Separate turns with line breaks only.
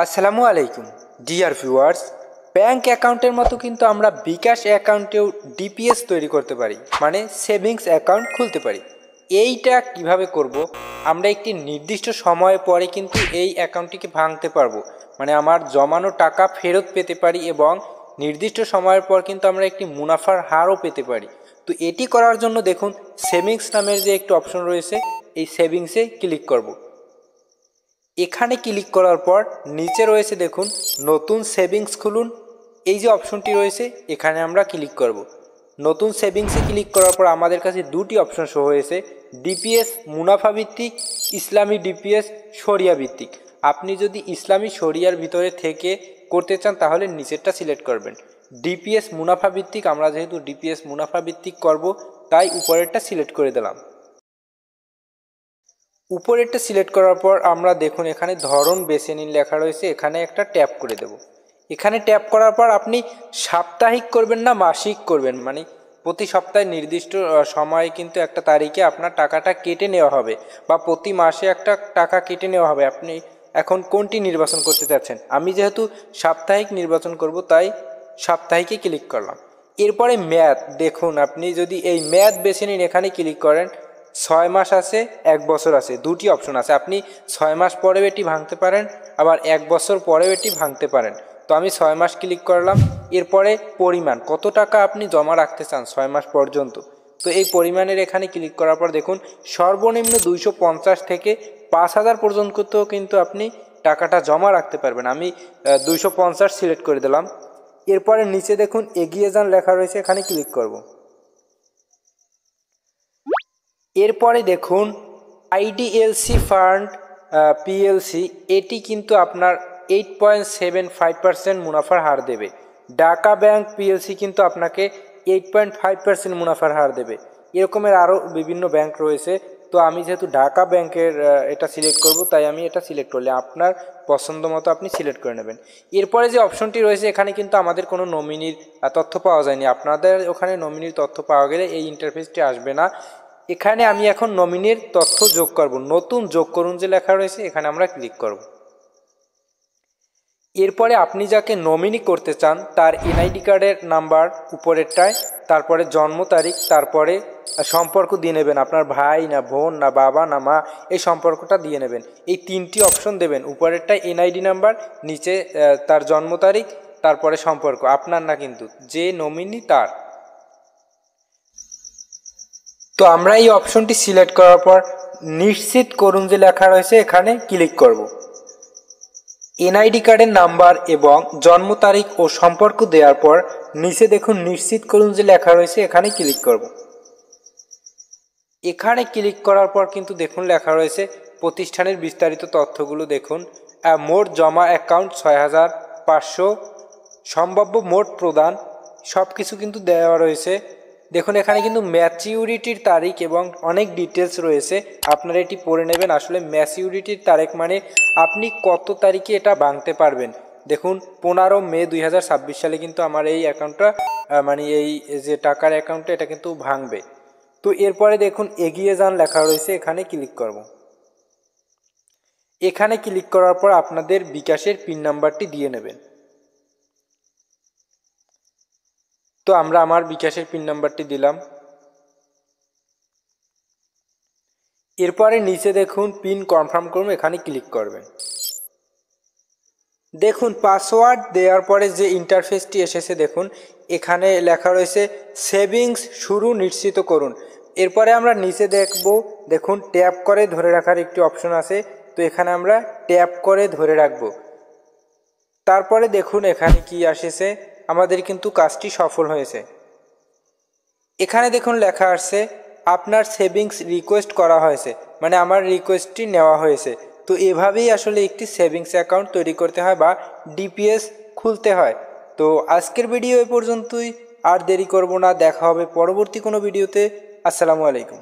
আসসালামু আলাইকুম dear viewers. Bank অ্যাকাউন্টের মতো কিন্তু আমরা বিকাশ অ্যাকাউন্টেও ডিপিএস তৈরি করতে পারি, মানে সেভিংস অ্যাকাউন্ট খুলতে পারি। এইটা কিভাবে করব? আমরা একটি নির্দিষ্ট সময় পরে কিন্তু এই অ্যাকাউন্টটিকে ভাঙতে পারবো, মানে আমার জমানো টাকা ফেরত পেতে পারি এবং নির্দিষ্ট সময়ের পর কিন্তু আমরা একটি মুনাফার হারও পেতে পারি। তো এটি করার জন্য দেখুন সেভিংস নামের যে একটি অপশন রয়েছে, এই সেভিংসে ক্লিক করব। এখানে ক্লিক করার পর নিচে রয়েছে দেখুন নতুন সেভিংস খুলুন, এই যে অপশনটি রয়েছে এখানে আমরা ক্লিক করব। নতুন সেভিংসে ক্লিক করার পর আমাদের কাছে দুটি অপশন শো হয়েছে, ডিপিএস মুনাফা ভিত্তিক, ইসলামী ডিপিএস শরিয়া ভিত্তিক। আপনি যদি ইসলামী শরিয়ার ভিতরে থেকে করতে চান তাহলে নিচেরটা সিলেক্ট করবেন। ডিপিএস মুনাফা ভিত্তিক, আমরা যেহেতু ডিপিএস মুনাফা ভিত্তিক করব তাই উপরেরটা সিলেক্ট করে দিলাম। উপরেরটা সিলেক্ট করার পর আমরা দেখুন এখানে ধরন বেছে নিন লেখা রয়েছে, এখানে একটা ট্যাপ করে দেব। এখানে ট্যাপ করার পর আপনি সাপ্তাহিক করবেন না মাসিক করবেন, মানে প্রতি সপ্তাহে নির্দিষ্ট সময়ে কিন্তু একটা তারিখে আপনার টাকাটা কেটে নেওয়া হবে বা প্রতি মাসে একটা টাকা কেটে নেওয়া হবে। আপনি এখন কোনটি নির্বাচন করতে চাচ্ছেন? আমি যেহেতু সাপ্তাহিক নির্বাচন করব তাই সাপ্তাহিকে ক্লিক করলাম। এরপরে মেয়াদ দেখুন, আপনি যদি এই মেয়াদ বেছে নিন এখানে ক্লিক করেন, 6 মাস আছে, 1 বছর আছে, দুটি অপশন আছে। আপনি 6 মাস পরেও এটি ভাঙতে পারেন, আবার 1 বছর পরেও এটি ভাঙতে পারেন। তো আমি 6 মাস ক্লিক করলাম। এরপরে পরিমাণ কত টাকা আপনি জমা রাখতে চান 6 মাস পর্যন্ত, তো এই পরিমাণের এখানে ক্লিক করার পর দেখুন সর্বনিম্ন 250 থেকে 5000 পর্যন্ত কিন্তু আপনি টাকাটা জমা রাখতে পারবেন। আমি 250 সিলেক্ট করে দিলাম। এরপরে নিচে দেখুন এগিয়ে যান লেখা রয়েছে, এখানে ক্লিক করব। এরপরে দেখুন আইডিএলসি ফান্ড পিএলসি, এটি কিন্তু আপনার 8.75% মুনাফার হার দেবে। ঢাকা ব্যাংক পিএলসি কিন্তু আপনাকে 8.5% মুনাফার হার দেবে। এরকমের আরও বিভিন্ন ব্যাংক রয়েছে, তো আমি যেহেতু ঢাকা ব্যাংকের এটা সিলেক্ট করব তাই আমি এটা সিলেক্ট করলে আপনার পছন্দ মতো আপনি সিলেক্ট করে নেবেন। এরপরে যে অপশনটি রয়েছে এখানে কিন্তু আমাদের কোনো নমিনির তথ্য পাওয়া যায়নি। আপনাদের ওখানে নমিনির তথ্য পাওয়া গেলে এই ইন্টারফেসটি আসবে না। এখানে আমি এখন নমিনির তথ্য যোগ করব, নতুন যোগ করুন যে লেখা রয়েছে এখানে আমরা ক্লিক করব। এরপরে আপনি যাকে নমিনি করতে চান তার এনআইডি কার্ডের নাম্বার উপরেরটায়, তারপরে জন্ম তারিখ, তারপরে সম্পর্ক দিয়ে নেবেন, আপনার ভাই না বোন না বাবা না মা, এই সম্পর্কটা দিয়ে নেবেন। এই 3টি অপশন দেবেন, উপরেরটায় এনআইডি নাম্বার, নিচে তার জন্ম তারিখ, তারপরে সম্পর্ক, আপনার না কিন্তু, যে নমিনি তার। তো আমরা এই অপশনটি সিলেক্ট করার পর নিশ্চিত করুন যে লেখা রয়েছে এখানে ক্লিক করব। এনআইডি কার্ডের নাম্বার এবং জন্ম তারিখ ও সম্পর্ক দেওয়ার পর নিচে দেখুন নিশ্চিত করুন যে লেখা রয়েছে এখানে ক্লিক করব। এখানে ক্লিক করার পর কিন্তু দেখুন লেখা রয়েছে প্রতিষ্ঠানের বিস্তারিত তথ্যগুলো দেখুন। মোট জমা অ্যাকাউন্ট 6500, সম্ভাব্য মোট প্রদান, সব কিছু কিন্তু দেওয়া রয়েছে। দেখুন এখানে কিন্তু ম্যাচিউরিটির তারিখ এবং অনেক ডিটেলস রয়েছে, আপনারা এটি পড়ে নেবেন। আসলে ম্যাচিউরিটির তারিখ মানে আপনি কত তারিখে এটা ভাঙতে পারবেন। দেখুন 15 মে 2026 সালে কিন্তু আমার এই অ্যাকাউন্টটা মানে এই যে টাকার অ্যাকাউন্টটা এটা কিন্তু ভাঙবে। তো এরপরে দেখুন এগিয়ে যান লেখা রয়েছে, এখানে ক্লিক করব। এখানে ক্লিক করার পর আপনাদের বিকাশের পিন নাম্বারটি দিয়ে নেবেন। তো আমরা আমার বিকাশের পিন নাম্বারটি দিলাম। এরপরে নিচে দেখুন পিন কনফার্ম করুন, এখানে ক্লিক করবেন। দেখুন পাসওয়ার্ড দেওয়ার পরে যে ইন্টারফেসটি এসেছে দেখুন এখানে লেখা রয়েছে সেভিংস শুরু নিশ্চিত করুন। এরপরে আমরা নিচে দেখুন ট্যাপ করে ধরে রাখার একটি অপশন আছে, তো এখানে আমরা ট্যাপ করে ধরে রাখব। তারপরে দেখুন এখানে কি আসছে, আমাদের কিন্তু কাজটি সফল হয়েছে। এখানে দেখুন লেখা আসছে আপনার সেভিংস রিকোয়েস্ট করা হয়েছে, মানে আমার রিকোয়েস্টটি নেওয়া হয়েছে। তো এভাবেই আসলে একটি সেভিংস অ্যাকাউন্ট তৈরি করতে হয় বা ডিপিএস খুলতে হয়। তো আজকের ভিডিও এ পর্যন্তই, আর দেরি করব না, দেখা হবে পরবর্তী কোনো ভিডিওতে। আসসালামু আলাইকুম।